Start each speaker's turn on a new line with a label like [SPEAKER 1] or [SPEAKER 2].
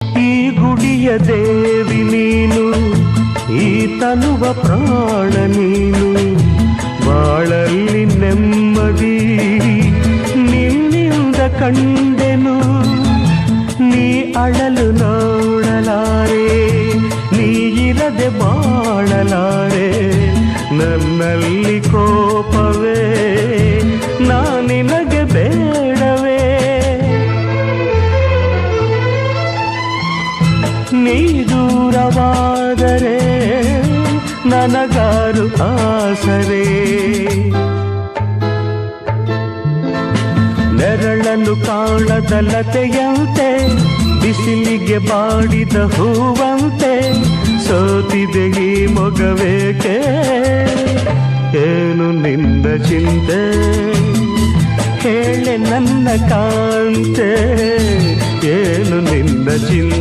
[SPEAKER 1] ಈ ಗುಡಿಯ ದೇವಿ ನೀನು, ಈ ತನುವ ಪ್ರಾಣ ನೀನು, ಬಾಳಲ್ಲಿ ನೆಮ್ಮದಿ ನಿನ್ನಿಂದ ಕಂಡೆನು. ನೀ ಅಳಲು ನೋಡಲಾರೆ, ನೀ ಇರದೆ ಬಾಳಲಾರೆ. ನನ್ನಲ್ಲಿ ಕೋಪವೇ ನಾನಿನಗೆ ಬೇಡವೇ. ನೀ ದೂರವಾದರೆ ನನಗಾರು ಆಸರೆ. ನೆರಳನ್ನು ಕಾಣದ ಲತೆಯಂತೆ, ಬಿಸಿಲಿಗೆ ಬಾಡಿದ ಹೂವಂತೆ, ಸೋತಿದೆ ಈ ಮೊಗವೇಕೆ. ಏನು ನಿನ್ನ ಚಿಂತೆ ಹೇಳೆ ನನ್ನ ಕಾಂತೆ, ಏನು ನಿನ್ನ ಚಿಂತೆ.